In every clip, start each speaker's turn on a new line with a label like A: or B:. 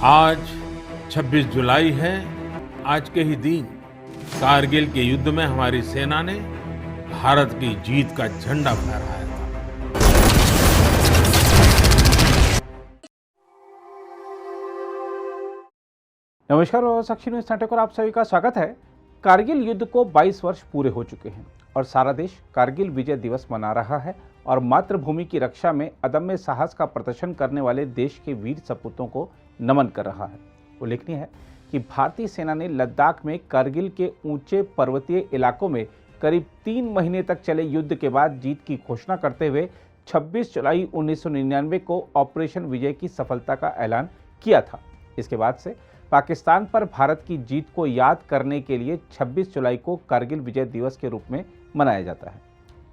A: आज 26 जुलाई है। आज के ही दिन कारगिल के युद्ध में हमारी सेना ने भारत की जीत का झंडा फहराया था।
B: नमस्कार और साक्षी न्यूज नाटक और आप सभी का स्वागत है। कारगिल युद्ध को 22 वर्ष पूरे हो चुके हैं और सारा देश कारगिल विजय दिवस मना रहा है और मातृभूमि की रक्षा में अदम्य साहस का प्रदर्शन करने वाले देश के वीर सपूतों को नमन कर रहा है। उल्लेखनीय है कि भारतीय सेना ने लद्दाख में कारगिल के ऊंचे पर्वतीय इलाकों में करीब 3 महीने तक चले युद्ध के बाद जीत की घोषणा करते हुए 26 जुलाई 1999 को ऑपरेशन विजय की सफलता का ऐलान किया था। इसके बाद से पाकिस्तान पर भारत की जीत को याद करने के लिए 26 जुलाई को कारगिल विजय दिवस के रूप में मनाया जाता है।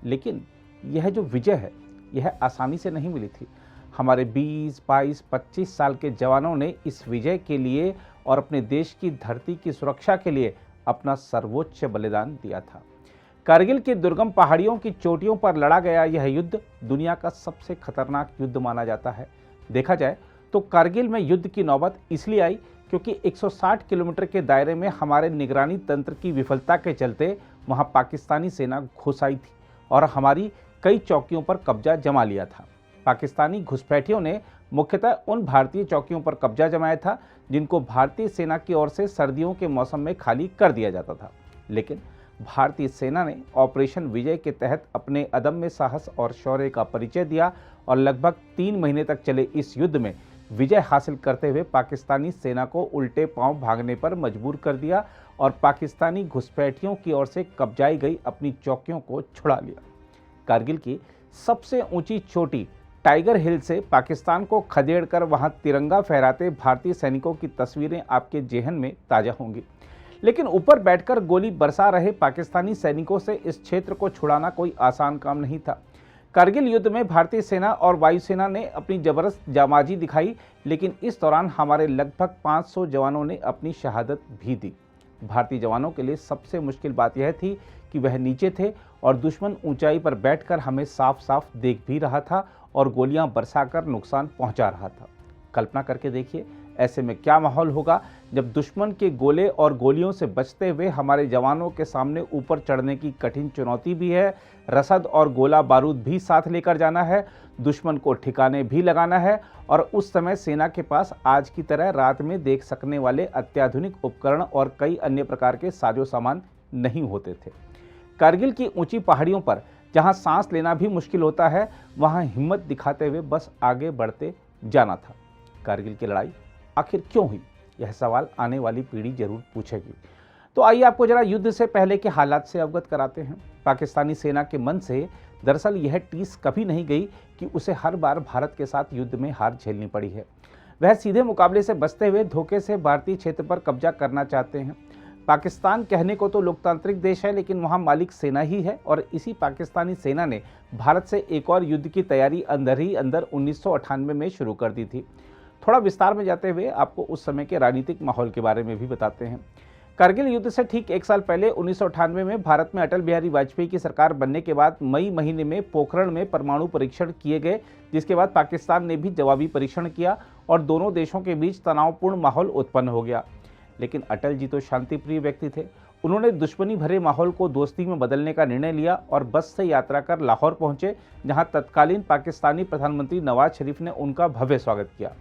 B: लेकिन यह जो विजय है यह आसानी से नहीं मिली थी। हमारे 20, 22, 25 साल के जवानों ने इस विजय के लिए और अपने देश की धरती की सुरक्षा के लिए अपना सर्वोच्च बलिदान दिया था। कारगिल की दुर्गम पहाड़ियों की चोटियों पर लड़ा गया यह युद्ध दुनिया का सबसे खतरनाक युद्ध माना जाता है। देखा जाए तो कारगिल में युद्ध की नौबत इसलिए आई क्योंकि 160 किलोमीटर के दायरे में हमारे निगरानी तंत्र की विफलता के चलते वहां पाकिस्तानी सेना घुस आई थी और हमारी कई चौकियों पर कब्जा जमा लिया था। पाकिस्तानी घुसपैठियों ने मुख्यतः उन भारतीय चौकियों पर कब्जा जमाया था जिनको भारतीय सेना की ओर से सर्दियों के मौसम में खाली कर दिया जाता था। लेकिन भारतीय सेना ने ऑपरेशन विजय के तहत अपने अदम्य साहस और शौर्य का परिचय दिया और लगभग 3 महीने तक चले इस युद्ध में विजय हासिल करते हुए पाकिस्तानी सेना को उल्टे पांव भागने पर मजबूर कर दिया और पाकिस्तानी घुसपैठियों की ओर से कब्जाई गई अपनी चौकियों को छुड़ा लिया। कारगिल की सबसे ऊंची चोटी टाइगर हिल से पाकिस्तान को खदेड़कर वहां तिरंगा फहराते भारतीय सैनिकों की तस्वीरें आपके जेहन में ताजा होंगी। लेकिन ऊपर बैठकर गोली बरसा रहे पाकिस्तानी सैनिकों से इस क्षेत्र को छुड़ाना कोई आसान काम नहीं था। कारगिल युद्ध में भारतीय सेना और वायुसेना ने अपनी जबरदस्त जांबाजी दिखाई, लेकिन इस दौरान हमारे लगभग 500 जवानों ने अपनी शहादत भी दी। भारतीय जवानों के लिए सबसे मुश्किल बात यह थी कि वह नीचे थे और दुश्मन ऊंचाई पर बैठकर हमें साफ साफ देख भी रहा था और गोलियां बरसाकर नुकसान पहुंचा रहा था। कल्पना करके देखिए ऐसे में क्या माहौल होगा जब दुश्मन के गोले और गोलियों से बचते हुए हमारे जवानों के सामने ऊपर चढ़ने की कठिन चुनौती भी है, रसद और गोला बारूद भी साथ लेकर जाना है, दुश्मन को ठिकाने भी लगाना है और उस समय सेना के पास आज की तरह रात में देख सकने वाले अत्याधुनिक उपकरण और कई अन्य प्रकार के साजो सामान नहीं होते थे। कारगिल की ऊंची पहाड़ियों पर जहां सांस लेना भी मुश्किल होता है वहां हिम्मत दिखाते हुए बस आगे बढ़ते जाना था। कारगिल की लड़ाई आखिर क्यों हुई, यह सवाल आने वाली पीढ़ी जरूर पूछेगी। तो आइए आपको जरा युद्ध से पहले के हालात से अवगत कराते हैं। पाकिस्तानी सेना के मन से दरअसल यह टीस कभी नहीं गई कि उसे हर बार भारत के साथ युद्ध में हार झेलनी पड़ी है। वह सीधे मुकाबले से बचते हुए धोखे से भारतीय क्षेत्र पर कब्जा करना चाहते हैं। पाकिस्तान कहने को तो लोकतांत्रिक देश है, लेकिन वहां मालिक सेना ही है और इसी पाकिस्तानी सेना ने भारत से एक और युद्ध की तैयारी अंदर ही अंदर 1998 में शुरू कर दी थी। थोड़ा विस्तार में जाते हुए आपको उस समय के राजनीतिक माहौल के बारे में भी बताते हैं। कारगिल युद्ध से ठीक 1 साल पहले 1998 में भारत में अटल बिहारी वाजपेयी की सरकार बनने के बाद मई महीने में पोखरण में परमाणु परीक्षण किए गए, जिसके बाद पाकिस्तान ने भी जवाबी परीक्षण किया और दोनों देशों के बीच तनावपूर्ण माहौल उत्पन्न हो गया। लेकिन अटल जी तो शांतिप्रिय व्यक्ति थे। उन्होंने दुश्मनी भरे माहौल को दोस्ती में बदलने का निर्णय लिया और बस से यात्रा कर लाहौर पहुंचे, जहां तत्कालीन पाकिस्तानी प्रधानमंत्री नवाज शरीफ ने उनका भव्य स्वागत किया।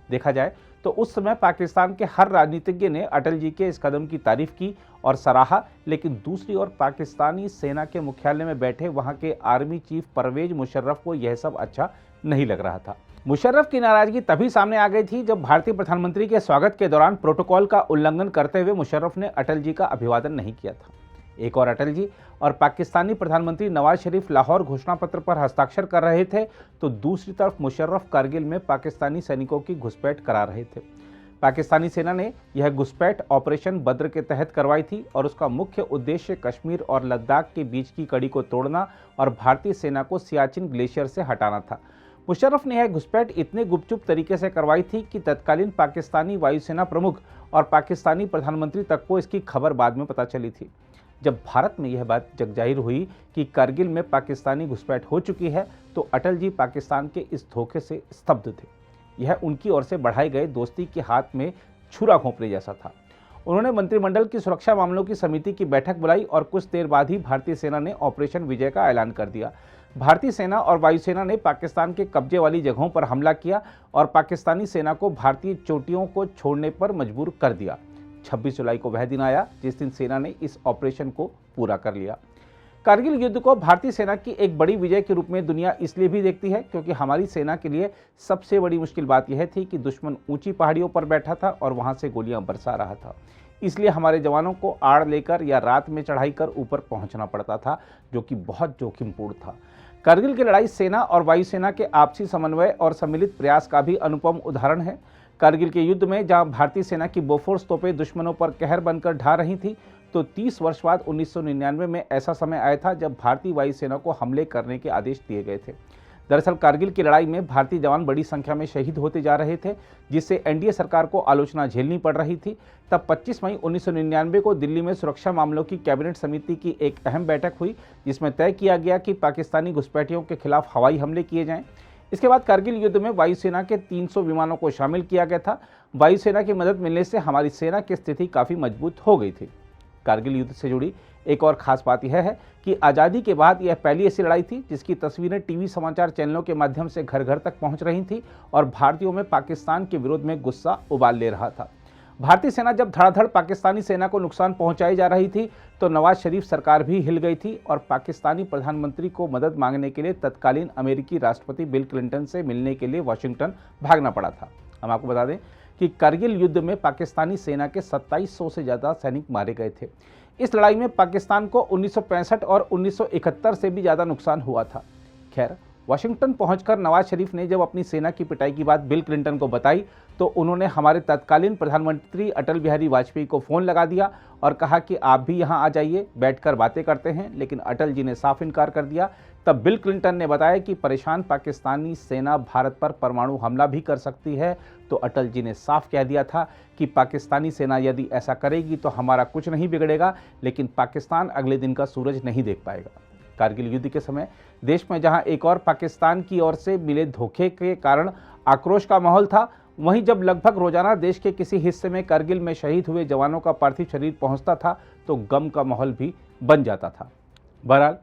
B: देखा जाए तो उस समय पाकिस्तान के हर राजनीतिज्ञ ने अटल जी के इस कदम की तारीफ की और सराहा, लेकिन दूसरी ओर पाकिस्तानी सेना के मुख्यालय में बैठे वहां के आर्मी चीफ परवेज मुशर्रफ को यह सब अच्छा नहीं लग रहा था। मुशर्रफ की नाराजगी तभी सामने आ गई थी जब भारतीय प्रधानमंत्री के स्वागत के दौरान प्रोटोकॉल का उल्लंघन करते हुए मुशर्रफ ने अटल जी का अभिवादन नहीं किया था। एक और अटल जी और पाकिस्तानी प्रधानमंत्री नवाज शरीफ लाहौर घोषणा पत्र पर हस्ताक्षर कर रहे थे, तो दूसरी तरफ मुशर्रफ कारगिल में पाकिस्तानी सैनिकों की घुसपैठ करा रहे थे। पाकिस्तानी सेना ने यह घुसपैठ ऑपरेशन बद्र के तहत करवाई थी और उसका मुख्य उद्देश्य कश्मीर और लद्दाख के बीच की कड़ी को तोड़ना और भारतीय सेना को सियाचिन ग्लेशियर से हटाना था। मुशर्रफ ने यह घुसपैठ इतने गुपचुप तरीके से करवाई थी कि तत्कालीन पाकिस्तानी वायुसेना प्रमुख और पाकिस्तानी प्रधानमंत्री तक को इसकी खबर बाद में पता चली थी। जब भारत में यह बात जगजाहिर हुई कि कारगिल में पाकिस्तानी घुसपैठ हो चुकी है, तो अटल जी पाकिस्तान के इस धोखे से स्तब्ध थे। यह उनकी ओर से बढ़ाए गए दोस्ती के हाथ में छुरा घोंपने जैसा था। उन्होंने मंत्रिमंडल की सुरक्षा मामलों की समिति की बैठक बुलाई और कुछ देर बाद ही भारतीय सेना ने ऑपरेशन विजय का ऐलान कर दिया। भारतीय सेना और वायुसेना ने पाकिस्तान के कब्जे वाली जगहों पर हमला किया और पाकिस्तानी सेना को भारतीय चोटियों को छोड़ने पर मजबूर कर दिया। 26 जुलाई को वह दिन आया जिस दिन सेना ने इस ऑपरेशन को पूरा कर लिया। कारगिल युद्ध को भारतीय सेना की एक बड़ी विजय के रूप में दुनिया इसलिए भी देखती है क्योंकि हमारी सेना के लिए सबसे बड़ी मुश्किल बात यह थी कि दुश्मन ऊंची पहाड़ियों पर बैठा था और वहां से गोलियां बरसा रहा था। इसलिए हमारे जवानों को आड़ लेकर या रात में चढ़ाई कर ऊपर पहुंचना पड़ता था, जो कि बहुत जोखिमपूर्ण था। कारगिल की लड़ाई सेना और वायुसेना के आपसी समन्वय और सम्मिलित प्रयास का भी अनुपम उदाहरण है। कारगिल के युद्ध में जहां भारतीय सेना की बोफोर्स तोपें दुश्मनों पर कहर बनकर ढा रही थी, तो 30 वर्ष बाद 1999 में ऐसा समय आया था जब भारतीय वायुसेना को हमले करने के आदेश दिए गए थे। दरअसल कारगिल की लड़ाई में भारतीय जवान बड़ी संख्या में शहीद होते जा रहे थे, जिससे एनडीए सरकार को आलोचना झेलनी पड़ रही थी। तब 25 मई 1999 को दिल्ली में सुरक्षा मामलों की कैबिनेट समिति की एक अहम बैठक हुई, जिसमें तय किया गया कि पाकिस्तानी घुसपैठियों के खिलाफ हवाई हमले किए जाएं। इसके बाद कारगिल युद्ध में वायुसेना के 300 विमानों को शामिल किया गया था। वायुसेना की मदद मिलने से हमारी सेना की स्थिति काफ़ी मजबूत हो गई थी। कारगिल युद्ध से जुड़ी एक और खास बात यह है कि आज़ादी के बाद यह पहली ऐसी लड़ाई थी जिसकी तस्वीरें टीवी समाचार चैनलों के माध्यम से घर घर तक पहुंच रही थी और भारतीयों में पाकिस्तान के विरोध में गुस्सा उबाल ले रहा था। भारतीय सेना जब धड़ाधड़ पाकिस्तानी सेना को नुकसान पहुंचाई जा रही थी, तो नवाज शरीफ सरकार भी हिल गई थी और पाकिस्तानी प्रधानमंत्री को मदद मांगने के लिए तत्कालीन अमेरिकी राष्ट्रपति बिल क्लिंटन से मिलने के लिए वाशिंगटन भागना पड़ा था। हम आपको बता दें कि कारगिल युद्ध में पाकिस्तानी सेना के 2700 से ज़्यादा सैनिक मारे गए थे। इस लड़ाई में पाकिस्तान को 1965 और 1971 से भी ज़्यादा नुकसान हुआ था। खैर, वाशिंगटन पहुंचकर नवाज शरीफ ने जब अपनी सेना की पिटाई की बात बिल क्लिंटन को बताई, तो उन्होंने हमारे तत्कालीन प्रधानमंत्री अटल बिहारी वाजपेयी को फ़ोन लगा दिया और कहा कि आप भी यहां आ जाइए, बैठकर बातें करते हैं। लेकिन अटल जी ने साफ इनकार कर दिया। तब बिल क्लिंटन ने बताया कि परेशान पाकिस्तानी सेना भारत पर परमाणु हमला भी कर सकती है। तो अटल जी ने साफ कह दिया था कि पाकिस्तानी सेना यदि ऐसा करेगी तो हमारा कुछ नहीं बिगड़ेगा, लेकिन पाकिस्तान अगले दिन का सूरज नहीं देख पाएगा। कारगिल युद्ध के समय देश में जहां एक और पाकिस्तान की ओर से मिले धोखे के कारण आक्रोश का माहौल था, वहीं जब लगभग रोजाना देश के किसी हिस्से में कारगिल में शहीद हुए जवानों का पार्थिव शरीर पहुंचता था, तो गम का माहौल भी बन जाता था। बहरहाल,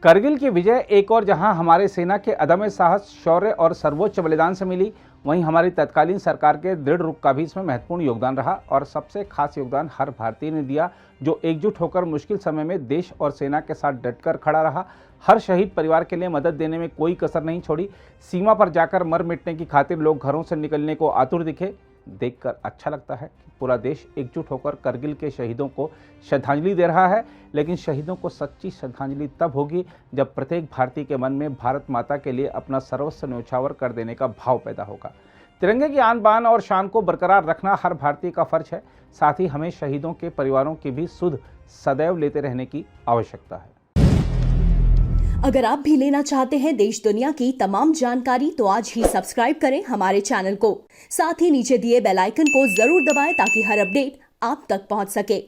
B: कारगिल की विजय एक और जहां हमारे सेना के अदम्य साहस, शौर्य और सर्वोच्च बलिदान से मिली, वहीं हमारी तत्कालीन सरकार के दृढ़ रुख का भी इसमें महत्वपूर्ण योगदान रहा। और सबसे खास योगदान हर भारतीय ने दिया, जो एकजुट होकर मुश्किल समय में देश और सेना के साथ डटकर खड़ा रहा। हर शहीद परिवार के लिए मदद देने में कोई कसर नहीं छोड़ी। सीमा पर जाकर मर मिटने की खातिर लोग घरों से निकलने को आतुर दिखे। देखकर अच्छा लगता है कि पूरा देश एकजुट होकर कारगिल के शहीदों को श्रद्धांजलि दे रहा है। लेकिन शहीदों को सच्ची श्रद्धांजलि तब होगी जब प्रत्येक भारतीय के मन में भारत माता के लिए अपना सर्वस्व न्यौछावर कर देने का भाव पैदा होगा। तिरंगे की आन बान और शान को बरकरार रखना हर भारतीय का फर्ज है। साथ ही हमें शहीदों के परिवारों की भी सुध सदैव लेते रहने की आवश्यकता है।
C: अगर आप भी लेना चाहते हैं देश दुनिया की तमाम जानकारी, तो आज ही सब्सक्राइब करें हमारे चैनल को। साथ ही नीचे दिए बेल आइकन को जरूर दबाएं ताकि हर अपडेट आप तक पहुंच सके।